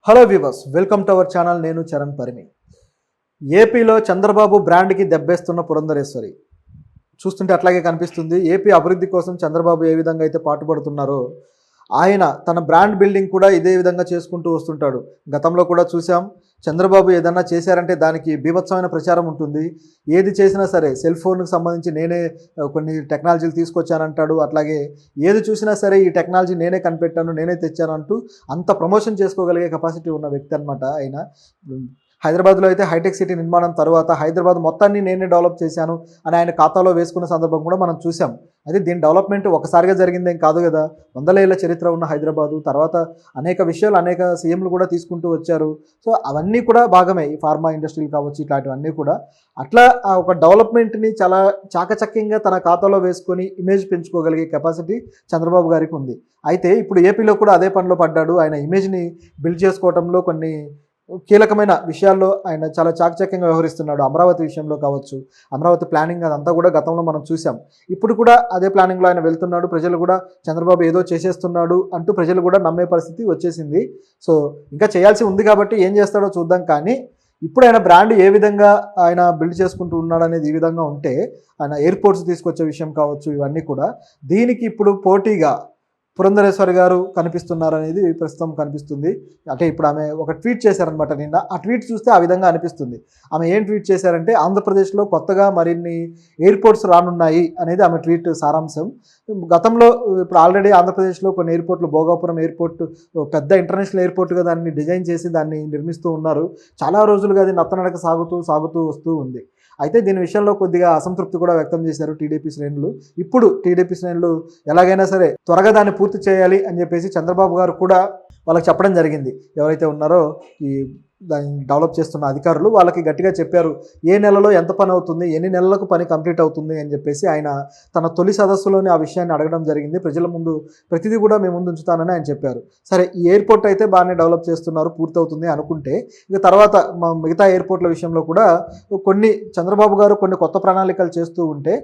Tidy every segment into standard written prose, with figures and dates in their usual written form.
Hello viewers, welcome to our channel. నేను చరణ్ పరిమి. ఏపీలో చంద్రబాబు బ్రాండ్కి దెబ్బేస్తున్న పురంధరేశ్వరి చూస్తుంటే అట్లాగే కనిపిస్తుంది. ఏపీ అభివృద్ధి కోసం చంద్రబాబు ఏ విధంగా అయితే పాటుపడుతున్నారో ఆయన తన బ్రాండ్ బిల్డింగ్ కూడా ఇదే విధంగా చేసుకుంటూ వస్తుంటాడు. గతంలో కూడా చూసాం, చంద్రబాబు ఏదన్నా చేశారంటే దానికి బీభత్సమైన ప్రచారం ఉంటుంది. ఏది చేసినా సరే సెల్ ఫోన్కి సంబంధించి నేనే కొన్ని టెక్నాలజీలు తీసుకొచ్చానంటాడు. అట్లాగే ఏది చూసినా సరే ఈ టెక్నాలజీ నేనే కనిపెట్టాను, నేనే తెచ్చాను అంటూ అంత ప్రమోషన్ చేసుకోగలిగే కెపాసిటీ ఉన్న వ్యక్తి అనమాట ఆయన. హైదరాబాద్లో అయితే హైటెక్ సిటీ నిర్మాణం తర్వాత హైదరాబాద్ మొత్తాన్ని నేనే డెవలప్ చేశాను అని ఆయన ఖాతాలో వేసుకున్న సందర్భం కూడా మనం చూసాం. అయితే దీని డెవలప్మెంట్ ఒకసారిగా జరిగిందేం కాదు కదా. వందల ఏళ్ల చరిత్ర ఉన్న హైదరాబాదు తర్వాత అనేక విషయాలు అనేక సీఎంలు కూడా తీసుకుంటూ వచ్చారు. సో అవన్నీ కూడా భాగమే, ఈ ఫార్మా ఇండస్ట్రీలు కావచ్చు, ఇట్లాంటివన్నీ కూడా. అట్లా ఒక డెవలప్మెంట్ని చాలా చాకచక్యంగా తన ఖాతాలో వేసుకొని ఇమేజ్ పెంచుకోగలిగే కెపాసిటీ చంద్రబాబు గారికి ఉంది. అయితే ఇప్పుడు ఏపీలో కూడా అదే పనిలో పడ్డాడు. ఆయన ఇమేజ్ని బిల్డ్ చేసుకోవడంలో కొన్ని కీలకమైన విషయాల్లో ఆయన చాలా చాకచక్యంగా వ్యవహరిస్తున్నాడు. అమరావతి విషయంలో కావచ్చు, అమరావతి ప్లానింగ్ అదంతా కూడా గతంలో మనం చూసాం. ఇప్పుడు కూడా అదే ప్లానింగ్లో ఆయన వెళ్తున్నాడు. ప్రజలు కూడా చంద్రబాబు ఏదో చేసేస్తున్నాడు అంటూ ప్రజలు కూడా నమ్మే పరిస్థితి వచ్చేసింది. సో ఇంకా చేయాల్సి ఉంది కాబట్టి ఏం చేస్తాడో చూద్దాం. కానీ ఇప్పుడు ఆయన బ్రాండ్ ఏ విధంగా ఆయన బిల్డ్ చేసుకుంటూ ఉన్నాడు అనేది ఈ విధంగా ఉంటే, ఆయన ఎయిర్పోర్ట్స్ తీసుకొచ్చే విషయం కావచ్చు, ఇవన్నీ కూడా దీనికి ఇప్పుడు పోటీగా పురంధరేశ్వరి గారు కనిపిస్తున్నారనేది ప్రస్తుతం కనిపిస్తుంది. అంటే ఇప్పుడు ఆమె ఒక ట్వీట్ చేశారనమాట నిన్న. ఆ ట్వీట్ చూస్తే ఆ విధంగా అనిపిస్తుంది. ఆమె ఏం ట్వీట్ చేశారంటే, ఆంధ్రప్రదేశ్లో కొత్తగా మరిన్ని ఎయిర్పోర్ట్స్ రానున్నాయి అనేది ఆమె ట్వీట్ సారాంశం. గతంలో ఇప్పుడు ఆల్రెడీ ఆంధ్రప్రదేశ్లో కొన్ని ఎయిర్పోర్ట్లు, భోగాపురం ఎయిర్పోర్ట్ పెద్ద ఇంటర్నేషనల్ ఎయిర్పోర్ట్గా దాన్ని డిజైన్ చేసి దాన్ని నిర్మిస్తూ ఉన్నారు. చాలా రోజులుగా అది నత్తనడక సాగుతూ వస్తూ ఉంది. అయితే దీని విషయంలో కొద్దిగా అసంతృప్తి కూడా వ్యక్తం చేశారు టీడీపీ శ్రేణులు. ఇప్పుడు టీడీపీ శ్రేణులు ఎలాగైనా సరే త్వరగా దాన్ని పూర్తి చేయాలి అని చెప్పేసి చంద్రబాబు గారు కూడా వాళ్ళకి చెప్పడం జరిగింది. ఎవరైతే ఉన్నారో ఈ దాన్ని డెవలప్ చేస్తున్న అధికారులు వాళ్ళకి గట్టిగా చెప్పారు, ఏ నెలలో ఎంత పని అవుతుంది, ఎన్ని నెలలకు పని కంప్లీట్ అవుతుంది అని చెప్పేసి ఆయన తన తొలి సదస్సులోనే ఆ విషయాన్ని అడగడం జరిగింది. ప్రజల ముందు ప్రతిదీ కూడా మేము ముందు ఉంచుతానని ఆయన చెప్పారు. సరే, ఈ ఎయిర్పోర్ట్ అయితే బాగానే డెవలప్ చేస్తున్నారు, పూర్తవుతుంది అనుకుంటే, ఇక తర్వాత మిగతా ఎయిర్పోర్ట్ల విషయంలో కూడా కొన్ని చంద్రబాబు గారు కొన్ని కొత్త ప్రణాళికలు చేస్తూ ఉంటే,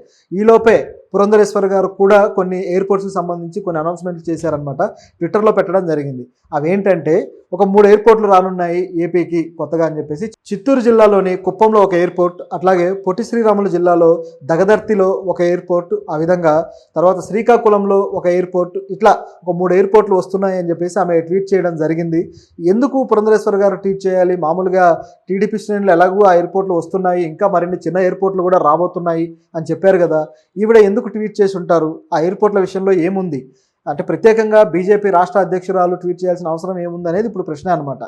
ఈలోపే పురంధరేశ్వర్ గారు కూడా కొన్ని ఎయిర్పోర్ట్స్కి సంబంధించి కొన్ని అనౌన్స్మెంట్లు చేశారనమాట. ట్విట్టర్లో పెట్టడం జరిగింది. అవేంటంటే, ఒక 3 ఎయిర్పోర్ట్లు రానున్నాయి ఏపీకి కొత్తగా అని చెప్పేసి. చిత్తూరు జిల్లాలోని కుప్పంలో ఒక ఎయిర్పోర్ట్, అట్లాగే పొట్టి శ్రీరాములు జిల్లాలో దగదర్తిలో ఒక ఎయిర్పోర్ట్, ఆ విధంగా తర్వాత శ్రీకాకుళంలో ఒక ఎయిర్పోర్ట్, ఇట్లా ఒక 3 ఎయిర్పోర్ట్లు వస్తున్నాయి అని చెప్పేసి ఆమె ట్వీట్ చేయడం జరిగింది. ఎందుకు పురంధరేశ్వర్ గారు ట్వీట్ చేయాలి? మామూలుగా టీడీపీ శ్రేణులు ఎలాగూ ఆ ఎయిర్పోర్ట్లు వస్తున్నాయి, ఇంకా మరిన్ని చిన్న ఎయిర్పోర్ట్లు కూడా రాబోతున్నాయి అని చెప్పారు కదా. ఈవిడ ఎందుకు ట్వీట్ చేసి ఉంటారు? ఆ ఎయిర్పోర్ట్ల విషయంలో ఏముంది అంటే, ప్రత్యేకంగా బీజేపీ రాష్ట్ర అధ్యక్షురాలు ట్వీట్ చేయాల్సిన అవసరం ఏముంది అనేది ఇప్పుడు ప్రశ్న అనమాట.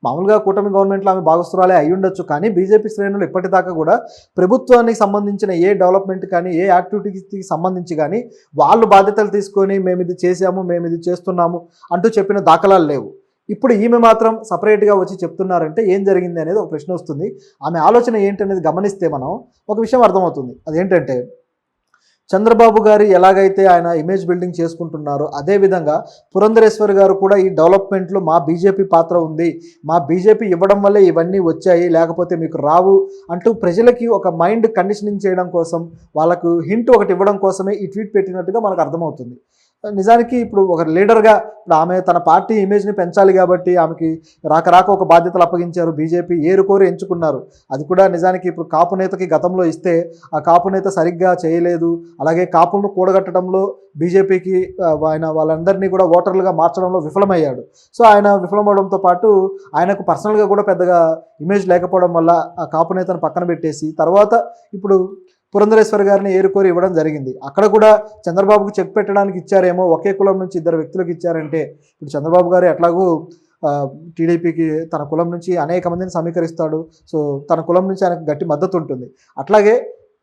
మామూలుగా కూటమి గవర్నమెంట్లో ఆమె భాగస్తురాలే అయి ఉండొచ్చు, కానీ బీజేపీ శ్రేణులు ఇప్పటిదాకా కూడా ప్రభుత్వానికి సంబంధించిన ఏ డెవలప్మెంట్ కానీ, ఏ యాక్టివిటీకి సంబంధించి కానీ వాళ్ళు బాధ్యతలు తీసుకొని మేము ఇది చేసాము, మేము ఇది చేస్తున్నాము అంటూ చెప్పిన దాఖలాలు లేవు. ఇప్పుడు ఈమె మాత్రం సపరేట్గా వచ్చి చెప్తున్నారంటే ఏం జరిగింది అనేది ఒక ప్రశ్న వస్తుంది. ఆమె ఆలోచన ఏంటనేది గమనిస్తే మనం ఒక విషయం అర్థమవుతుంది. అదేంటంటే, చంద్రబాబు గారు ఎలాగైతే ఆయన ఇమేజ్ బిల్డింగ్ చేసుకుంటున్నారో అదేవిధంగా పురంధరేశ్వర్ గారు కూడా ఈ డెవలప్మెంట్లో మా బీజేపీ పాత్ర ఉంది, మా బీజేపీ ఇవ్వడం వల్లే ఇవన్నీ వచ్చాయి, లేకపోతే మీకు రావు అంటూ ప్రజలకి ఒక మైండ్ కండిషనింగ్ చేయడం కోసం, వాళ్ళకు హింట్ ఒకటి ఇవ్వడం కోసమే ఈ ట్వీట్ పెట్టినట్టుగా మనకు అర్థమవుతుంది. నిజానికి ఇప్పుడు ఒక లీడర్గా ఇప్పుడు ఆమె తన పార్టీ ఇమేజ్ని పెంచాలి కాబట్టి ఆమెకి రాక ఒక బాధ్యతలు అప్పగించారు. బీజేపీ ఏరుకోరు ఎంచుకున్నారు. అది కూడా నిజానికి ఇప్పుడు కాపు నేతకి గతంలో ఇస్తే ఆ కాపు నేత సరిగ్గా చేయలేదు. అలాగే కాపులను కూడగట్టడంలో బీజేపీకి ఆయన వాళ్ళందరినీ కూడా ఓటర్లుగా మార్చడంలో విఫలమయ్యాడు. సో ఆయన విఫలమవడంతో పాటు ఆయనకు పర్సనల్గా కూడా పెద్దగా ఇమేజ్ లేకపోవడం వల్ల ఆ కాపు నేతను పక్కన పెట్టేసి తర్వాత ఇప్పుడు పురంధరేశ్వర్ గారిని ఏరుకోరి ఇవ్వడం జరిగింది. అక్కడ కూడా చంద్రబాబుకు చెక్ పెట్టడానికి ఇచ్చారేమో, ఒకే కులం నుంచి 2 వ్యక్తులకు ఇచ్చారంటే, ఇప్పుడు చంద్రబాబు గారు ఎట్లాగూ టీడీపీకి తన కులం నుంచి అనేక మందిని సమీకరిస్తాడు. సో తన కులం నుంచి ఆయనకు గట్టి మద్దతు ఉంటుంది. అట్లాగే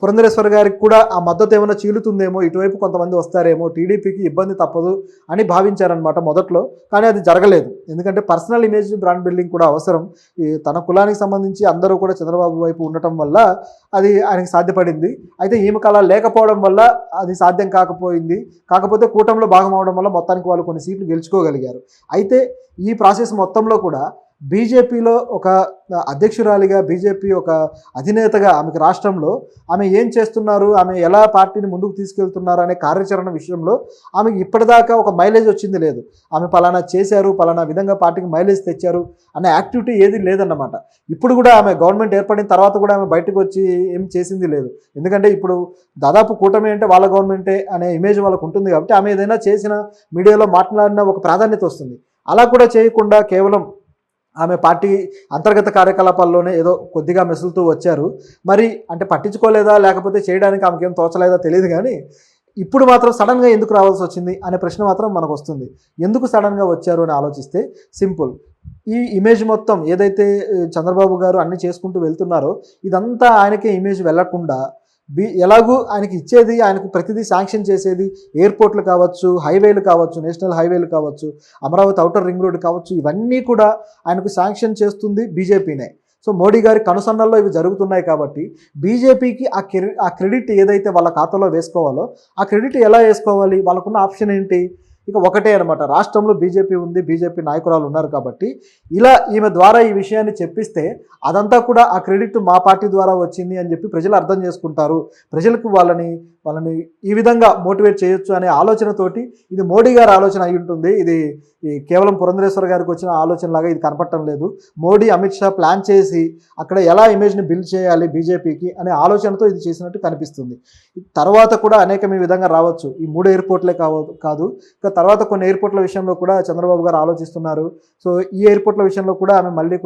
పురంధరేశ్వర్ గారికి కూడా ఆ మద్దతు ఏమైనా చీలుతుందేమో, ఇటువైపు కొంతమంది వస్తారేమో, టీడీపీకి ఇబ్బంది తప్పదు అని భావించారనమాట మొదట్లో. కానీ అది జరగలేదు. ఎందుకంటే పర్సనల్ ఇమేజ్ బ్రాండ్ బిల్డింగ్ కూడా అవసరం. ఈ తన కులానికి సంబంధించి అందరూ కూడా చంద్రబాబు వైపు ఉండటం వల్ల అది ఆయనకి సాధ్యపడింది. అయితే ఈమెకు అలా లేకపోవడం వల్ల అది సాధ్యం కాకపోయింది. కాకపోతే కూటమిలో భాగం అవడం వల్ల మొత్తానికి వాళ్ళు కొన్ని సీట్లు గెలుచుకోగలిగారు. అయితే ఈ ప్రాసెస్ మొత్తంలో కూడా బీజేపీలో ఒక అధ్యక్షురాలిగా, బీజేపీ ఒక అధినేతగా ఆమెకు రాష్ట్రంలో ఆమె ఏం చేస్తున్నారు, ఆమె ఎలా పార్టీని ముందుకు తీసుకెళ్తున్నారు అనే కార్యాచరణ విషయంలో ఆమెకి ఇప్పటిదాకా ఒక మైలేజ్ వచ్చింది లేదు. ఆమె పలానా చేశారు, పలానా విధంగా పార్టీకి మైలేజ్ తెచ్చారు అనే యాక్టివిటీ ఏది లేదన్నమాట. ఇప్పుడు కూడా ఆమె గవర్నమెంట్ ఏర్పడిన తర్వాత కూడా ఆమె బయటకు వచ్చి ఏం చేసింది లేదు. ఎందుకంటే ఇప్పుడు దాదాపు కూటమి అంటే వాళ్ళ గవర్నమెంటే అనే ఇమేజ్ వాళ్ళకు ఉంటుంది కాబట్టి ఆమె ఏదైనా చేసిన, మీడియాలో మాట్లాడిన ఒక ప్రాధాన్యత వస్తుంది. అలా కూడా చేయకుండా కేవలం ఆమె పార్టీ అంతర్గత కార్యకలాపాల్లోనే ఏదో కొద్దిగా మెసులుతూ వచ్చారు. మరి అంటే పట్టించుకోలేదా, లేకపోతే చేయడానికి ఆమెకేం తోచలేదా తెలియదు కానీ ఇప్పుడు మాత్రం సడన్గా ఎందుకు రావాల్సి వచ్చింది అనే ప్రశ్న మాత్రం మనకు వస్తుంది. ఎందుకు సడన్గా వచ్చారు అని ఆలోచిస్తే సింపుల్. ఈ ఇమేజ్ మొత్తం ఏదైతే చంద్రబాబు గారు అన్ని చేసుకుంటూ వెళ్తున్నారో ఇదంతా ఆయనకే ఇమేజ్ వెళ్లకుండా ఎలాగూ ఆయనకి ఇచ్చేది, ఆయనకు ప్రతిదీ శాంక్షన్ చేసేది ఎయిర్పోర్ట్లు కావచ్చు, హైవేలు కావచ్చు, నేషనల్ హైవేలు కావచ్చు, అమరావతి ఔటర్ రింగ్ రోడ్ కావచ్చు, ఇవన్నీ కూడా ఆయనకు శాంక్షన్ చేస్తుంది బీజేపీనే. సో మోడీ గారి కనుసన్నల్లో ఇవి జరుగుతున్నాయి కాబట్టి బీజేపీకి ఆ క్రెడిట్ ఏదైతే వాళ్ళ ఖాతాలో వేసుకోవాలో ఆ క్రెడిట్ ఎలా వేసుకోవాలి, వాళ్ళకున్న ఆప్షన్ ఏంటి? ఇక ఒకటే అనమాట, రాష్ట్రంలో బీజేపీ ఉంది, బీజేపీ నాయకురాలు ఉన్నారు కాబట్టి ఇలా ఈమె ద్వారా ఈ విషయాన్ని చెప్పిస్తే అదంతా కూడా ఆ క్రెడిట్ మా పార్టీ ద్వారా వచ్చింది అని చెప్పి ప్రజలు అర్థం చేసుకుంటారు, ప్రజలకు వాళ్ళని ఈ విధంగా మోటివేట్ చేయొచ్చు అనే ఆలోచనతోటి ఇది మోడీ గారి ఆలోచన అయి ఉంటుంది. ఇది కేవలం పురంధరేశ్వర గారికి వచ్చిన ఆలోచనలాగా ఇది కనపడటం లేదు. మోడీ, అమిత్ షా ప్లాన్ చేసి అక్కడ ఎలా ఇమేజ్ని బిల్డ్ చేయాలి బీజేపీకి అనే ఆలోచనతో ఇది చేసినట్టు కనిపిస్తుంది. తర్వాత కూడా అనేకం ఈ విధంగా రావచ్చు. ఈ 3 ఎయిర్పోర్ట్లే కాదు, ఇంకా తర్వాత కొన్ని ఎయిర్పోర్ట్ల విషయంలో కూడా చంద్రబాబు గారు ఆలోచిస్తున్నారు. సో ఈ ఎయిర్పోర్ట్ల విషయంలో కూడా ఆమె మళ్ళీ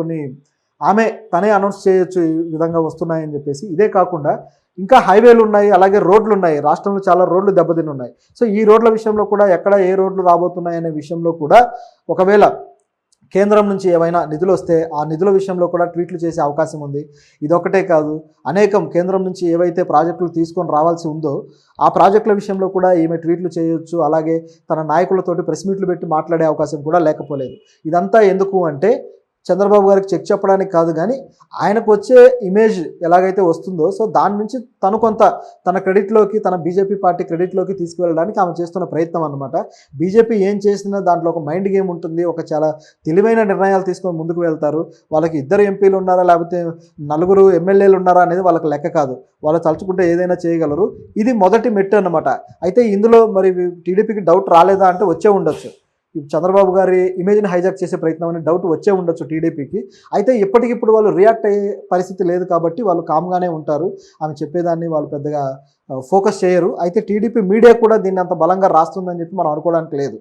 ఆమె తనే అనౌన్స్ చేయొచ్చు ఈ విధంగా వస్తున్నాయని చెప్పేసి. ఇదే కాకుండా ఇంకా హైవేలు ఉన్నాయి, అలాగే రోడ్లు ఉన్నాయి. రాష్ట్రంలో చాలా రోడ్లు దెబ్బతిని ఉన్నాయి. సో ఈ రోడ్ల విషయంలో కూడా ఎక్కడ ఏ రోడ్లు రాబోతున్నాయి అనే విషయంలో కూడా ఒకవేళ కేంద్రం నుంచి ఏమైనా నిధులు వస్తే ఆ నిధుల విషయంలో కూడా ట్వీట్లు చేసే అవకాశం ఉంది. ఇదొకటే కాదు, అనేకం కేంద్రం నుంచి ఏవైతే ప్రాజెక్టులు తీసుకొని రావాల్సి ఉందో ఆ ప్రాజెక్టుల విషయంలో కూడా ఈమె ట్వీట్లు చేయొచ్చు. అలాగే తన నాయకులతోటి ప్రెస్ మీట్లు పెట్టి మాట్లాడే అవకాశం కూడా లేకపోలేదు. ఇదంతా ఎందుకు అంటే చంద్రబాబు గారికి చెక్ చెప్పడానికి కాదు, కానీ ఆయనకు వచ్చే ఇమేజ్ ఎలాగైతే వస్తుందో సో దాని నుంచి తను కొంత తన క్రెడిట్లోకి, తన బీజేపీ పార్టీ క్రెడిట్లోకి తీసుకువెళ్ళడానికి ఆమె చేస్తున్న ప్రయత్నం అనమాట. బీజేపీ ఏం చేసినా దాంట్లో ఒక మైండ్ గేమ్ ఉంటుంది, ఒక చాలా తెలివైన నిర్ణయాలు తీసుకొని ముందుకు వెళ్తారు. వాళ్ళకి 2 ఎంపీలు ఉన్నారా లేకపోతే 4 ఎమ్మెల్యేలు ఉన్నారా అనేది వాళ్ళకి లెక్క కాదు. వాళ్ళు తలుచుకుంటే ఏదైనా చేయగలరు. ఇది మొదటి మెట్టు అన్నమాట. అయితే ఇందులో మరి టీడీపీకి డౌట్ రాలేదా అంటే వచ్చే ఉండొచ్చు. చంద్రబాబు గారి ఇమేజ్ని హైజాక్ చేసే ప్రయత్నం అనే డౌట్ వచ్చే ఉండొచ్చు టీడీపీకి. అయితే ఇప్పటికిప్పుడు వాళ్ళు రియాక్ట్ అయ్యే పరిస్థితి లేదు కాబట్టి వాళ్ళు కామ్గానే ఉంటారు. ఆమె చెప్పేదాన్ని వాళ్ళు పెద్దగా ఫోకస్ చేయరు. అయితే టీడీపీ మీడియా కూడా దీన్ని అంత బలంగా రాస్తుందని చెప్పి మనం అనుకోవడానికి లేదు.